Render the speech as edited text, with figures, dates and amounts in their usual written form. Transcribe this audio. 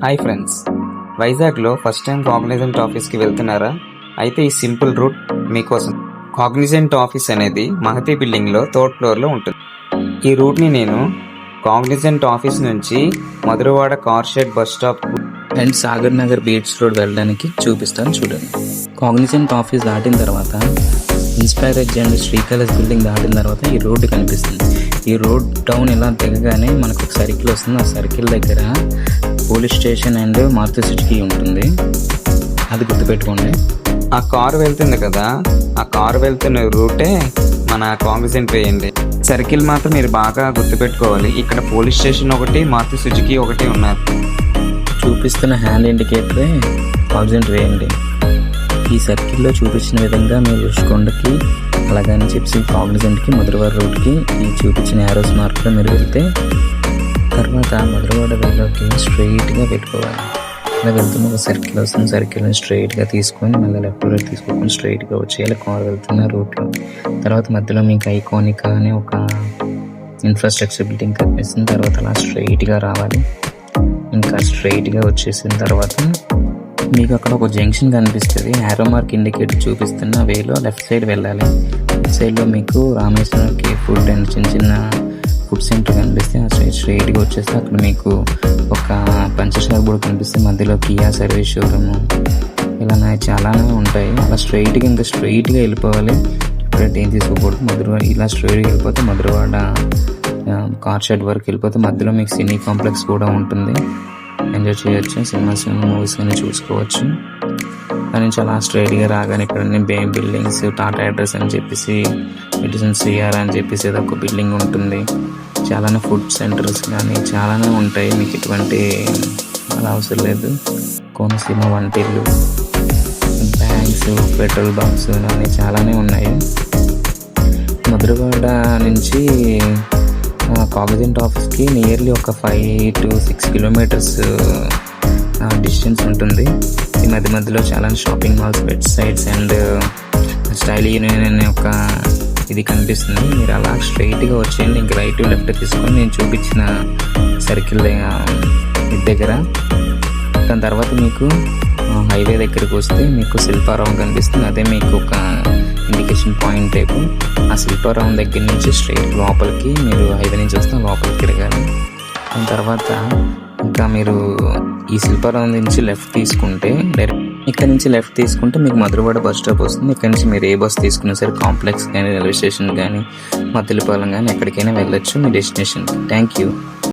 Hi friends, వైజాగ్లో first time Cognizant ఆఫీస్కి వెళ్తున్నారా? అయితే ఈ సింపుల్ రూట్ మీకోసం. కాగ్నిజెంట్ ఆఫీస్ అనేది మహతి బిల్డింగ్లో థర్డ్ ఫ్లోర్లో ఉంటుంది. ఈ రూట్ని నేను కాగ్నిజెంట్ ఆఫీస్ నుంచి Madhurawada car shed bus stop and Sagar Nagar beach road వెళ్ళడానికి చూపిస్తాను చూడండి. కాగ్నిజెంట్ ఆఫీస్ దాటిన తర్వాత ఇన్స్పైర్ ఎడ్జ్ అండ్ శ్రీకైలాస్ బిల్డింగ్ దాటిన తర్వాత ఈ రోడ్డు కనిపిస్తుంది. ఈ రోడ్ టౌన్ ఇలా దిగగానే మనకు ఒక సర్కిల్ వస్తుంది. ఆ సర్కిల్ దగ్గర police station and Maruti Suzuki ఉంటుంది, అది గుర్తుపెట్టుకోండి. ఆ కారు వెళ్తుంది కదా, ఆ కారు వెళ్తున్న రూటే మన కాగ్నిజెంట్ వేయండి. సర్కిల్ మాత్రం మీరు బాగా గుర్తుపెట్టుకోవాలి. ఇక్కడ పోలీస్ స్టేషన్ ఒకటి, మారుతి సుజుకి ఒకటి ఉన్నారు. చూపిస్తున్న హ్యాండ్ ఇండికేటరే కాగ్నిజెంట్ వేయండి. ఈ సర్కిల్లో చూపించిన విధంగా మీరు రుషికొండకి అలాగని చెప్పి కాగ్నిజెంట్కి మధురవాడ రోడ్కి ఈ చూపించిన యారోస్ మార్క్లో మీరు వెళ్తే తర్వాత మధురవాడ వేలోకి స్ట్రైట్గా పెట్టుకోవాలి. ఇలా వెళ్తున్న ఒక సర్కిల్ వస్తుంది, సర్కిల్ని స్ట్రైట్గా తీసుకొని మళ్ళీ లెఫ్ట్ రైట్ తీసుకోకుండా స్ట్రైట్గా వచ్చేయాలి కార్ వెళ్తున్న రూట్లో. తర్వాత మధ్యలో మీకు ఐకానిక్ అనే ఒక ఇన్ఫ్రాస్ట్రక్చర్ బిల్డింగ్ కనిపిస్తుంది. తర్వాత అలా స్ట్రైట్గా రావాలి. ఇంకా స్ట్రైట్గా వచ్చేసిన తర్వాత మీకు అక్కడ ఒక జంక్షన్ కనిపిస్తుంది. యారో మార్క్ ఇండికేటర్ చూపిస్తున్న వేలో లెఫ్ట్ సైడ్ వెళ్ళాలి. లెఫ్ట్ సైడ్లో మీకు రామేశ్వరం కేఫ్ ఫుడ్ అండ్ చిన్న చిన్న ఫుడ్ సెంటర్ కనిపిస్తే ఆ సైడ్ స్ట్రైట్గా వచ్చేస్తే అక్కడ మీకు ఒక పంచశాల బోర్డు కనిపిస్తుంది. మధ్యలో కియా సర్వీస్ షోరూమ్ ఇలా చాలానే ఉంటాయి. అలా ఇంకా స్ట్రైట్గా వెళ్ళిపోవాలి. ఇప్పుడైతే ఏం తీసుకోకూడదు. మధురవాడ ఇలా స్ట్రైట్గా వెళ్ళిపోతే మధురవాడ కార్ షెడ్ వరకు వెళ్ళిపోతే మధ్యలో మీకు సినీ కాంప్లెక్స్ కూడా ఉంటుంది. ఎంజాయ్ చేయొచ్చు, సినిమాస్ మూవీస్ కానీ చూసుకోవచ్చు. దాని నుంచి అలా స్ట్రైట్గా రాగానే ఇక్కడ బిల్డింగ్స్, టాటా అడ్రస్ అని చెప్పేసి మెడిసిన్ సిఆర్ అని చెప్పేసి ఒక బిల్డింగ్ ఉంటుంది. చాలానే ఫుడ్ సెంటర్స్ కానీ చాలానే ఉంటాయి. మీకు ఎటువంటి అలా అవసరం లేదు. కోనసీమ వంటిల్లు, బ్యాంక్స్, పెట్రోల్ బంక్స్ కానీ చాలానే ఉన్నాయి. మధురవాడ నుంచి కాగ్నిజెంట్ ఆఫీస్కి నియర్లీ ఒక 5 to 6 kilometers డిస్టెన్స్ ఉంటుంది. ఈ మధ్యలో చాలా shopping malls, websites and style union అనే ఒక ఇది కనిపిస్తుంది. మీరు అలా స్ట్రైట్గా వచ్చేయండి. ఇంక రైట్ లెఫ్ట్ తీసుకొని నేను చూపించిన సర్కిల్ దగ్గర. దాని తర్వాత మీకు హైవే దగ్గరికి వస్తే మీకు శిల్పారావం కనిపిస్తుంది. అదే మీకు ఒక ఇండికేషన్ పాయింట్ టైపు. ఆ శిల్పారావం దగ్గర నుంచి స్ట్రైట్ లోపలికి మీరు హైవే నుంచి వస్తే లోపలికి తిరగాలి. దాని తర్వాత ఇంకా మీరు ఈ శిల్పారావం నుంచి లెఫ్ట్ తీసుకుంటే ఇక్కడ నుంచి లెఫ్ట్ తీసుకుంటే మీకు మధురవాడ బస్ స్టాప్ వస్తుంది. ఇక్కడ నుంచి మీరు ఏ బస్ తీసుకున్నా సరే కాంప్లెక్స్ కానీ రైల్వే స్టేషన్ కానీ మద్దిలపాలెం కానీ ఎక్కడికైనా వెళ్ళొచ్చు మీ డెస్టినేషన్. Thank you.